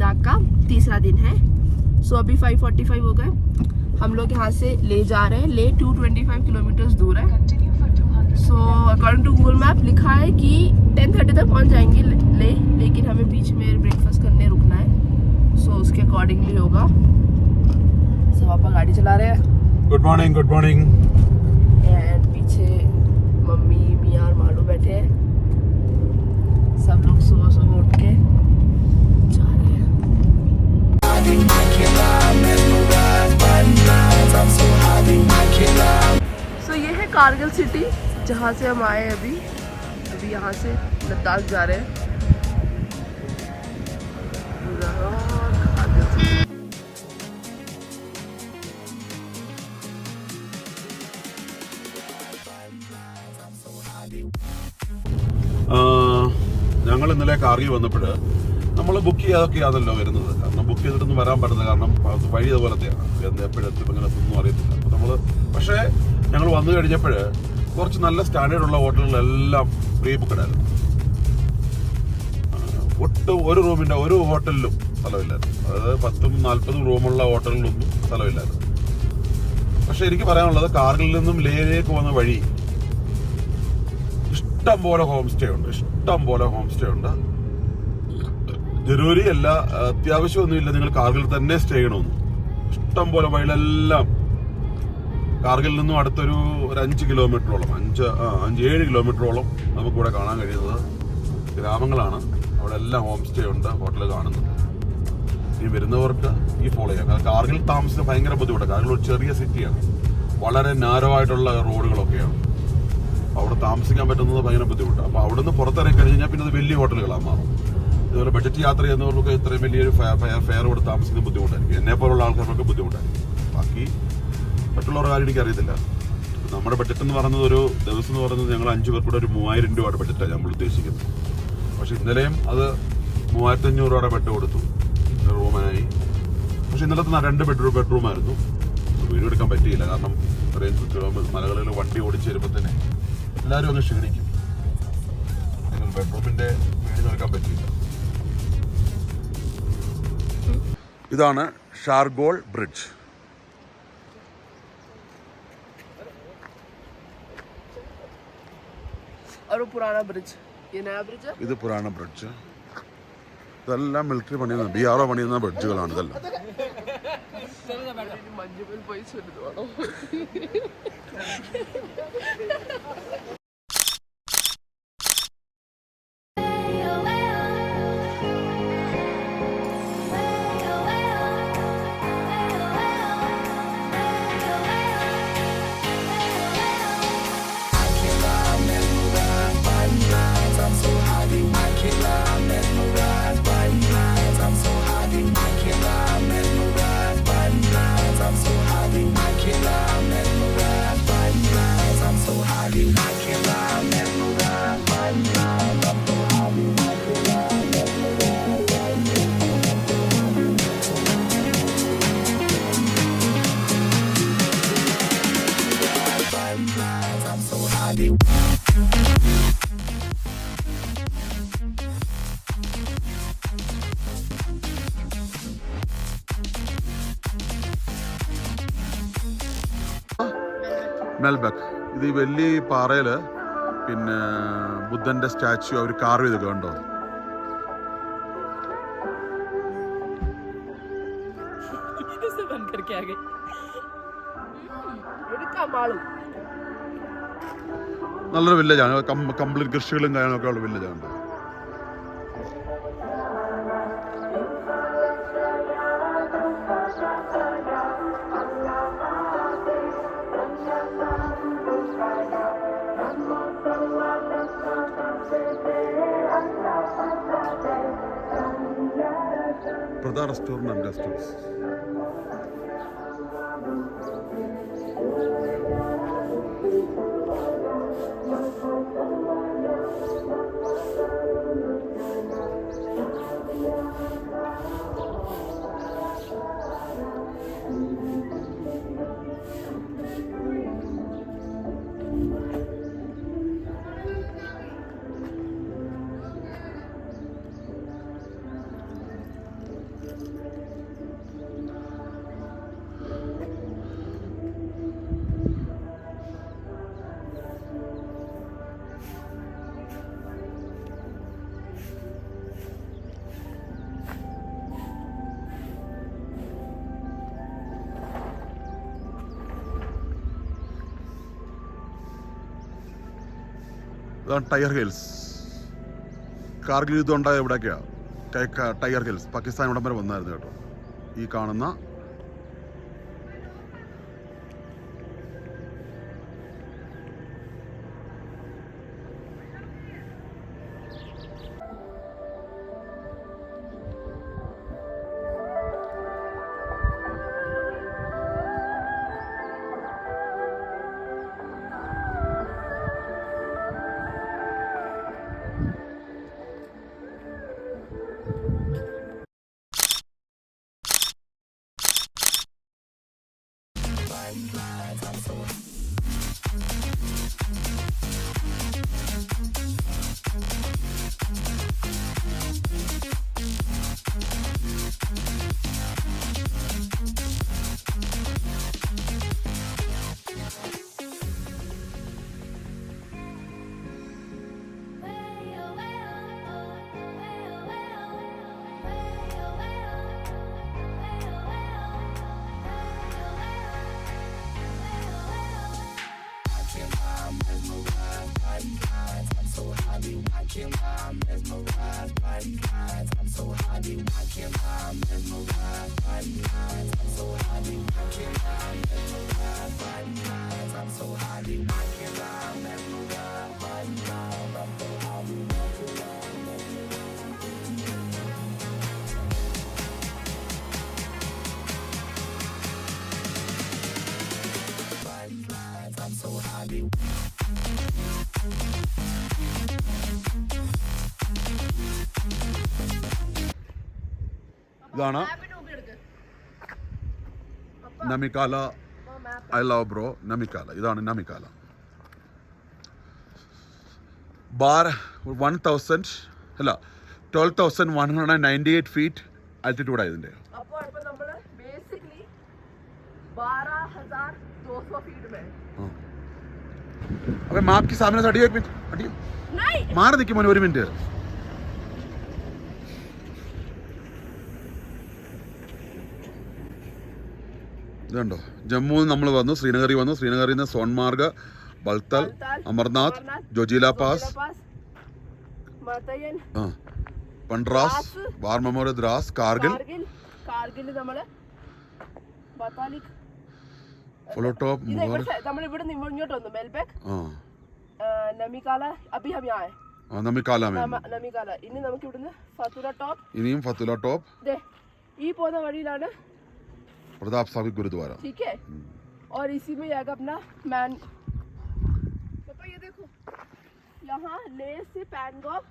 लद्दाख का तीसरा दिन है। सो अभी 5:45 हो गए। हम लोग यहाँ से ले जा रहे हैं। ले 225 किलोमीटर दूर है। So according to Google map लिखा है कि 10:30 तक पहुँच जाएंगे ले, लेकिन हमें बीच में ब्रेकफास्ट करने रुकना है। सो उसके अकॉर्डिंगली होगा। सो पापा गाड़ी चला रहे हैं। Good morning, good morning. And पीछे मम्मी, मियाँ और मालू बैठे हैं। सब लोग सुबह सुबह उठ के जा रहे हैं। सो ये है कारगिल सिटी जहाँ से हम आए अभी यहाँ से लद्दाख जा रहे हैं। ഞങ്ങൾ ഇന്നലെ കാർഗിൽ വന്നപ്പോൾ നമ്മൾ ബുക്ക് ചെയ്യാതൊക്കെയാണല്ലോ വരുന്നത്. കാരണം ബുക്ക് ചെയ്തിട്ടൊന്നും വരാൻ പറ്റുന്നത് കാരണം വഴി അതുപോലത്തെയാണ്. എപ്പോഴെത്തും ഇങ്ങനെ ഒന്നും അറിയത്തില്ല. അപ്പോൾ നമ്മൾ പക്ഷേ ഞങ്ങൾ വന്നു കഴിഞ്ഞപ്പോൾ കുറച്ച് നല്ല സ്റ്റാൻഡേർഡുള്ള ഹോട്ടലുകളെല്ലാം പ്രീ ബുക്കഡായിരുന്നു. ഒട്ടും ഒരു റൂമിൻ്റെ ഒരു ഹോട്ടലിലും സ്ഥലമില്ലായിരുന്നു. അതായത് 10-40 റൂമുള്ള ഹോട്ടലിലൊന്നും സ്ഥലമില്ലായിരുന്നു. പക്ഷെ എനിക്ക് പറയാനുള്ളത് കാർഗിലിൽ നിന്നും ലേയിലേക്ക് പോകുന്ന വഴി ഇഷ്ടം പോലെ ഹോം സ്റ്റേ ഉണ്ട്. ജരൂരി അല്ല, അത്യാവശ്യമൊന്നുമില്ല നിങ്ങൾ കാർഗിൽ തന്നെ സ്റ്റേ ചെയ്യണമെന്ന്. ഇഷ്ടം പോലെ വഴിയിലെല്ലാം കാർഗിലിൽ നിന്നും അടുത്തൊരു 5 കിലോമീറ്ററോളം 5-7 കിലോമീറ്ററോളം നമുക്കിവിടെ കാണാൻ കഴിയുന്നത് ഗ്രാമങ്ങളാണ്. അവിടെ എല്ലാം ഹോം സ്റ്റേ ഉണ്ട്, ഹോട്ടൽ കാണുന്നുണ്ട്. ഈ വരുന്നവർക്ക് ഈ ഫോളോ ചെയ്യാം. കാരണം കാർഗിൽ താമസിക്കാൻ ഭയങ്കര ബുദ്ധിമുട്ടാണ്. കാർഗിൽ ഒരു ചെറിയ സിറ്റിയാണ്, വളരെ നാരോ ആയിട്ടുള്ള റോഡുകളൊക്കെയാണ്. അവിടെ താമസിക്കാൻ പറ്റുന്നത് ഭയങ്കര ബുദ്ധിമുട്ടാണ്. അപ്പോൾ അവിടെ നിന്ന് പുറത്തിറങ്ങി കഴിഞ്ഞാൽ പിന്നെ അത് വലിയ ഹോട്ടലുകളാണ് മാറും. ഇതുപോലെ ബഡ്ജറ്റ് യാത്ര ചെയ്യുന്നവർക്ക് ഇത്രയും വലിയൊരു ഫെയർ കൊടുത്ത് താമസിക്കുന്നത് ബുദ്ധിമുട്ടായിരിക്കും. എന്നെപ്പോലുള്ള ആൾക്കാർക്ക് ബുദ്ധിമുട്ടായിരിക്കും. ബാക്കി മറ്റുള്ളവരുടെ കാര്യം എനിക്കറിയത്തില്ല. നമ്മുടെ ബഡ്ജറ്റ് എന്ന് പറയുന്നത് ഒരു ദിവസം എന്ന് പറയുന്നത് ഞങ്ങൾ 5 പേർക്കൂടെ ഒരു 3000 രൂപയുടെ ബഡ്ജറ്റാണ് നമ്മൾ ഉദ്ദേശിക്കുന്നത്. പക്ഷെ ഇന്നലെയും അത് 3500 രൂപയുടെ ബെഡ് കൊടുത്തു റൂമായി. പക്ഷെ ഇന്നലത്തെ 2 ബെഡ്റൂമായിരുന്നു. വീഡിയോ എടുക്കാൻ പറ്റിയില്ല. കാരണം ഇത്രയും മലകളിൽ വണ്ടി ഓടിച്ച് വരുമ്പോൾ തന്നെ എല്ലാവരും ഒന്ന് ക്ഷീണിക്കും. നിങ്ങൾ ബെഡ്റൂമിന്റെ വീഡിയോ എടുക്കാൻ പറ്റിയില്ല. ഇതാണ് ഷാർഗോൾ ബ്രിഡ്ജ്. ഇത് പുരാണ ബ്രിഡ്ജ്. ഇതെല്ലാം മിലിറ്ററി പണിയുന്ന BRO പണിയുന്ന ബ്രിഡ്ജുകളാണ് ഇതെല്ലാം. മെൽബക്ക്. ഇത് ഈ വലിയ പാറയിൽ പിന്നെ ബുദ്ധന്റെ സ്റ്റാച്യു അവർ കാർവ് ചെയ്തൊക്കെ കണ്ടോ? നല്ലൊരു വില്ലേജാണ്. കംപ്ലീറ്റ് കൃഷികളും കാര്യങ്ങളൊക്കെ ഉള്ള വില്ലേജാണ്. പ്രധാന റെസ്റ്റോറൻറ്റ് ആൻഡ് ഗസ്റ്റ് ഹൗസ്. ഇതാണ് ടൈഗർ ഹിൽസ്. കാർഗിൽ യുദ്ധമുണ്ടായ ഇവിടെയൊക്കെയാണ് ടൈഗർ ഹിൽസ്. പാകിസ്ഥാൻ ഇവിടം വരെ വന്നായിരുന്നു കേട്ടോ. ഈ കാണുന്ന ഇതാണ് Namikala. I love bro Namikala. ഇതാണ് നമിക്കാല. 12,198 ഫീറ്റ് ആൾട്ടിറ്റ്യൂഡാണ് ഇതിൻ്റെ. अबे माँ आपके सामने से हटियो, एक मिनट हटियो. नहीं मार देखिए मोने ഒരു മിനിറ്റ്. ഇതുണ്ടോ, ജമ്മു നമ്മൾ വന്നു, ശ്രീനഗറിൽ വന്നു, ശ്രീനഗറിൽ നിന്ന് Sonmarg, Baltal, Amarnath, Zojila pass, Pandras, war memorial Dras, Kargil, follow top more നമ്മൾ ഇവിടെ നിന്ന് ഇങ്ങോട്ട് വന്നു മെൽബെക്. നമികാല അഭി ഹം യഹാ है നമികാല നമികാല. ഇനി നമുക്ക് ഇവിടുന്ന് ഫതുല ടോപ്പ്, ഇനിയും ഫതുല ടോപ്പ്. ദേ ഈ പോകുന്ന വഴിയിലാണ് प्रताप साहिब गुरुद्वारा. ठीक है. और इसी में आएगा अपना मैन. पापा ये देखो यहाँ ले से पैंगोंग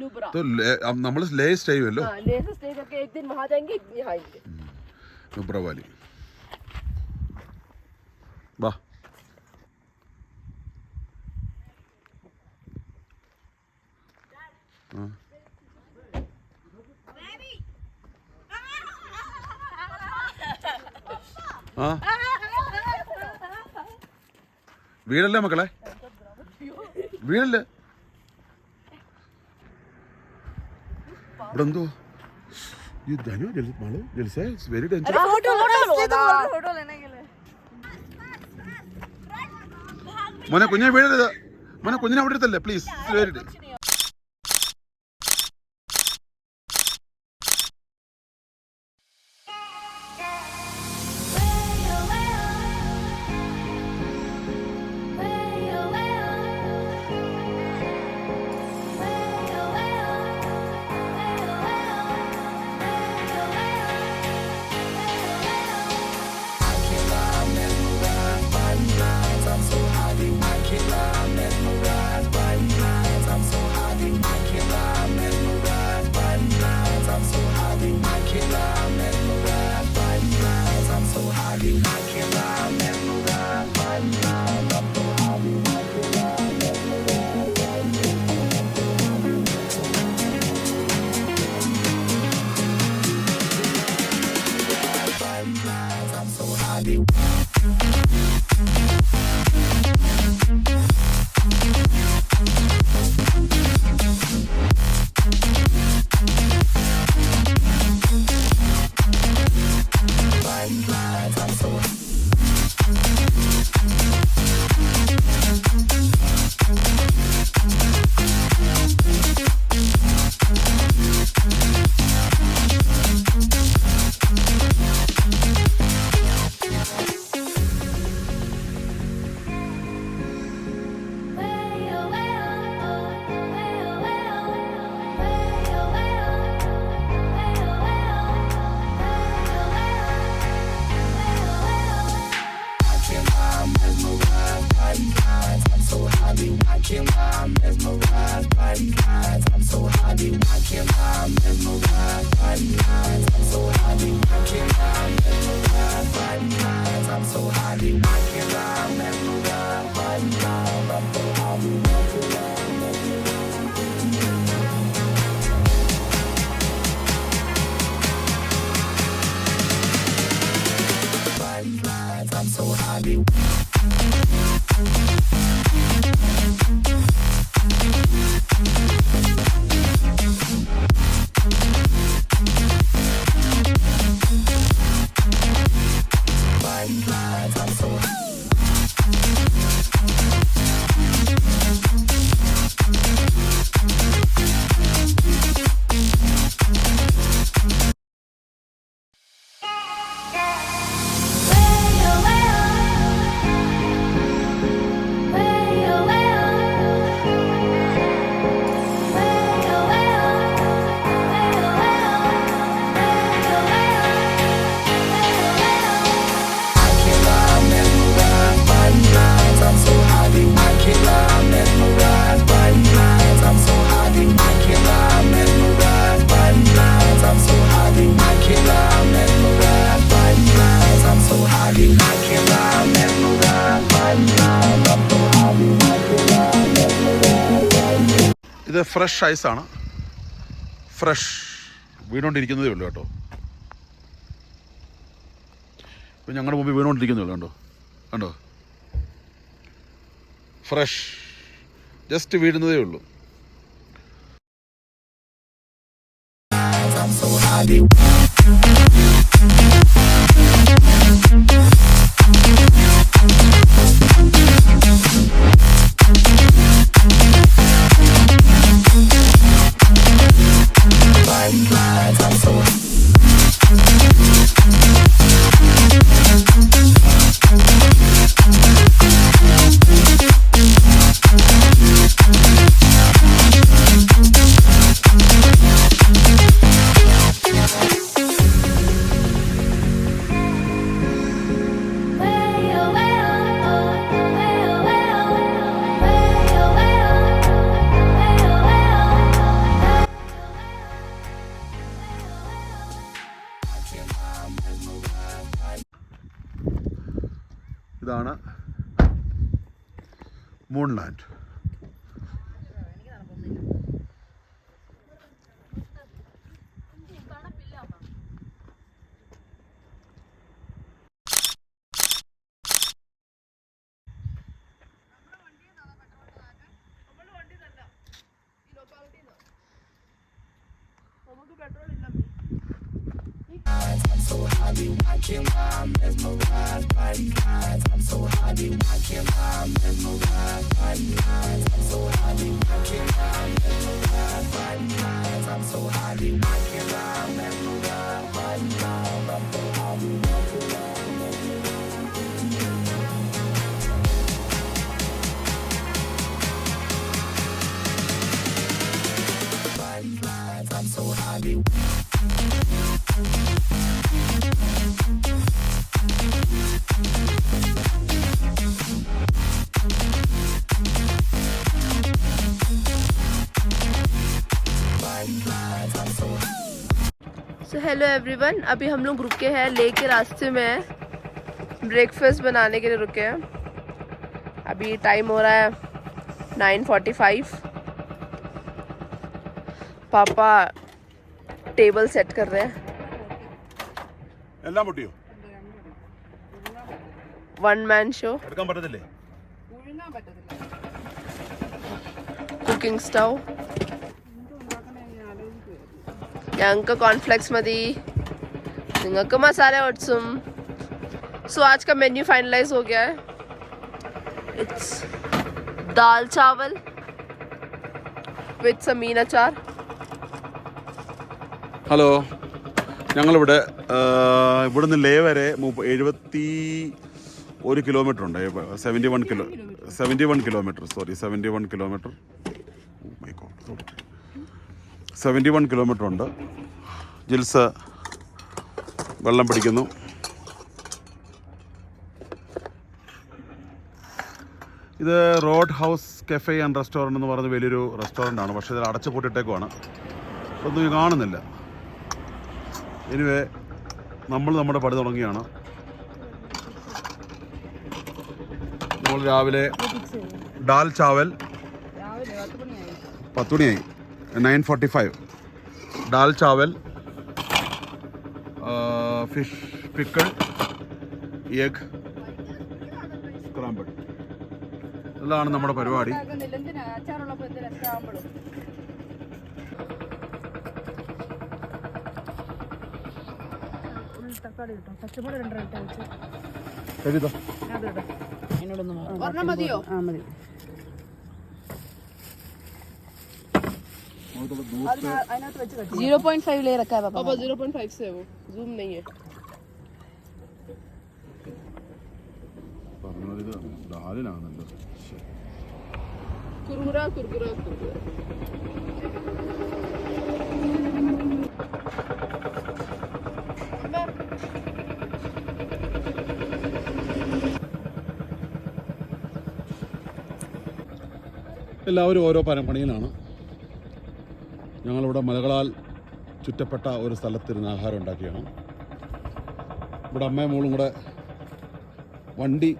नुब्रा. तो अब നമ്മൾ ले സ്റ്റേ ചെയ്യുമല്ലോ. हां ले से स्टे करके एक दिन वहां जाएंगे, एक दिन यहाँ आएंगे. नुब्रा वाली वाह. വീടല്ലേ മക്കളെ, വീടല്ലേ. ഇവിടെ എന്തോ വെരി ഡേഞ്ചർ. മോനെ കുഞ്ഞെ വീഴരുത്, മോനെ കുഞ്ഞിനെ അവിടെ എടുത്തല്ലേ please. Very danger. I'm so ഇത് ഫ്രഷ് ഐസാണ്, ഫ്രഷ് വീണുകൊണ്ടിരിക്കുന്നതേ ഉള്ളൂ കേട്ടോ. ഇപ്പം ഞങ്ങളുടെ മുമ്പിൽ വീണുകൊണ്ടിരിക്കുന്നേ ഉള്ളൂ, കണ്ടോ കണ്ടോ, ഫ്രഷ് ജസ്റ്റ് വീഴുന്നതേ ഉള്ളൂ. ഇതാണ് മൂൺലാൻഡ്. सो हेलो एवरीवन, अभी हम लोग रुके हैं, ले के रास्ते में है, ब्रेकफास्ट बनाने के लिए रुके हैं. अभी टाइम हो रहा है 9:45. पापा टेबल सेट कर रहे हैं. എല്ലാം പൊട്ടിയോ? One man show. എടുക്കാൻ പറ്റത്തില്ലേ? Cooking stove. ഞങ്ങൾക്ക് കോൺഫ്ലെക്സ് മതി, നിങ്ങൾക്ക് മസാല ഓട്സും. सो आज का मेन्यू फाइनलाइज हो गया है. इट्स दाल चावल विथ समीन अचार. ഹലോ, ഞങ്ങളിവിടെ ഇവിടുന്ന് ലേ വരെ 71 കിലോമീറ്റർ ഉണ്ട്. 71 കിലോമീറ്റർ 71 കിലോമീറ്റർ ഉണ്ട്. ജിൽസ് വെള്ളം പിടിക്കുന്നു. ഇത് road house cafe and restaurant എന്ന് പറയുന്ന വലിയൊരു റെസ്റ്റോറൻ്റ് ആണ്. പക്ഷേ ഇതിൽ അടച്ചു പൂട്ടിട്ടേക്കുവാണ്, ഒന്നും കാണുന്നില്ല. എനിവേ നമ്മൾ നമ്മുടെ പണി തുടങ്ങിയാണ്. നമ്മൾ രാവിലെ ഡാൽ ചാവൽ 10 മണിയായി 9:45. Dal chawal, fish pickle, egg scramble, ഇതാണ് നമ്മുടെ പരിപാടി. മതിയോ? 0.5 ले रखा है पापा. पापा 0.5 से है वो, जूम नहीं है. कुरकुरा कुरकुरा कुरकुरा. എല്ലാവരും ഓരോ പണിയിലാണ്. ഞങ്ങളിവിടെ മലകളാൽ ചുറ്റപ്പെട്ട ഒരു സ്ഥലത്തിരുന്ന് ആഹാരം ഉണ്ടാക്കിയാണ്. ഇവിടെ അമ്മയും മോളും കൂടെ വണ്ടി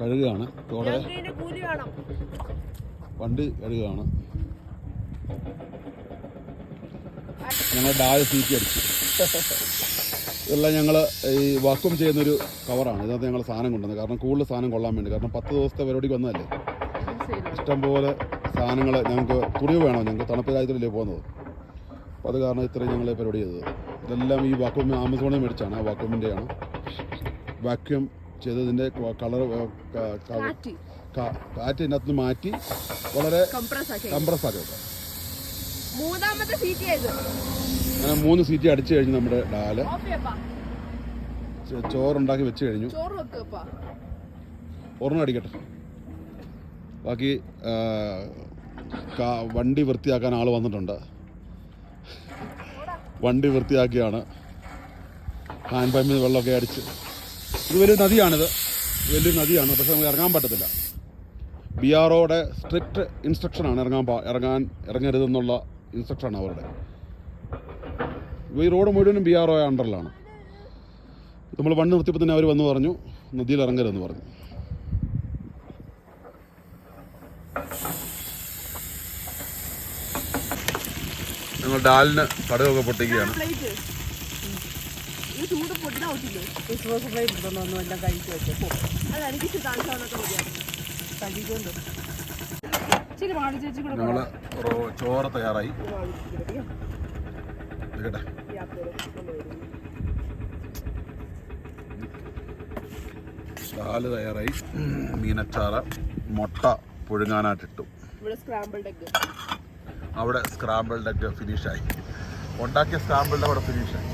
കഴുകുകയാണ്. വണ്ടി കഴുകുകയാണ്. ഞങ്ങൾ ഡാൽ സീറ്റി അടിച്ചു. ഇതെല്ലാം ഞങ്ങൾ ഈ വാക്വം ചെയ്യുന്നൊരു കവറാണ്. ഇതിനകത്ത് ഞങ്ങൾ സാധനം കൊണ്ടുവന്നത്. കാരണം കൂടുതൽ സാധനം കൊള്ളാൻ വേണ്ടി. കാരണം 10 ദിവസത്തെ പരിപാടിക്ക് വന്നതല്ലേ, ഇഷ്ടംപോലെ സാധനങ്ങൾ. ഞങ്ങൾക്ക് തുണി വേണം, ഞങ്ങൾക്ക് തണുപ്പ് രാജ്യത്തിലല്ലേ പോകുന്നത്. അപ്പോൾ അത് കാരണം ഇത്രയും ഞങ്ങൾ പരിപാടി ചെയ്തത്. ഇതെല്ലാം ഈ വാക്വം ആമസോണിൽ മേടിച്ചാണ്. ആ വാക്വമിൻ്റെയാണ്. വാക്വം ചെയ്തതിൻ്റെ കളർ കാറ്റ് ഇതിനകത്ത് മാറ്റി വളരെ കംപ്രസ് ആക്കി വെക്കാം. അങ്ങനെ 3 സീറ്റ് അടിച്ചു കഴിഞ്ഞ് നമ്മുടെ ഡാല് ചോറുണ്ടാക്കി വെച്ച് കഴിഞ്ഞു. ഒരെണ്ണം അടിക്കട്ടെ. ബാക്കി വണ്ടി വൃത്തിയാക്കാൻ ആൾ വന്നിട്ടുണ്ട്. വണ്ടി വൃത്തിയാക്കിയാണ്. ഹാൻഡ് പമ്പിൽ നിന്ന് വെള്ളമൊക്കെ അടിച്ച്. ഇത് വലിയൊരു നദിയാണിത്, വലിയൊരു നദിയാണ്. പക്ഷെ നമുക്ക് ഇറങ്ങാൻ പറ്റത്തില്ല. BROയുടെ സ്ട്രിക്റ്റ് ഇൻസ്ട്രക്ഷനാണ് ഇറങ്ങരുതെന്നുള്ള ഇൻസ്ട്രക്ഷനാണ് അവരുടെ. ഈ റോഡ് മുഴുവനും BRO അണ്ടറിലാണ്. നമ്മൾ വണ്ടി നിർത്തിയപ്പോൾ തന്നെ അവർ വന്ന് പറഞ്ഞു നദിയിൽ ഇറങ്ങരുതെന്ന് പറഞ്ഞു. ഞങ്ങൾ ഡാലിന് കടുകൊക്കെ പൊട്ടിക്കുകയാണ്. ഞങ്ങള് ചോറ് തയ്യാറായി. ഡാല് തയ്യാറായി. മീനച്ചാറ്, മുട്ട പുഴുങ്ങാനായിട്ടിട്ടു. അവിടെ സ്ക്രാമ്പിൾഡ് എഗ് ഫിനിഷായി. ഉണ്ടാക്കിയ സ്ക്രാമ്പിൾഡ് അവിടെ ഫിനിഷായി.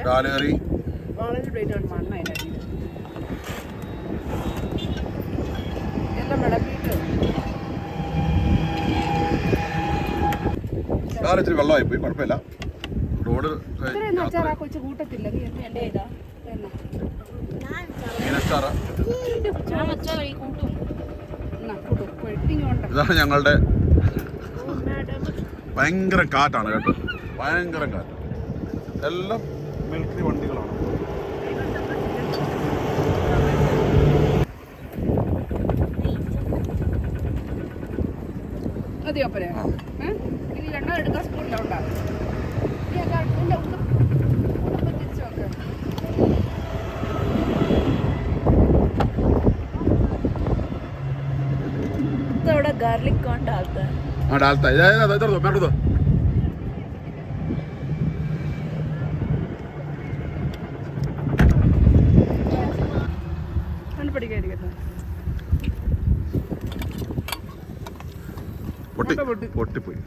ദാൽ കറി, ഇച്ചിരി വെള്ളമായി പോയി, കുഴപ്പമില്ല. റോഡ് ഇതാണ് ഞങ്ങളുടെ. ഭയങ്കര കാറ്റാണ് കേട്ടോ, ഭയങ്കര കാറ്റ്. എല്ലാം മിലിറ്ററി വണ്ടികളാണ്. എടുക്കാൻ സ്കൂളിലുണ്ടാവും. गार्लिक कौन डालता है? हाँ डालता है. इधर दो, मेरे दो. പൊട്ടിപ്പോയി.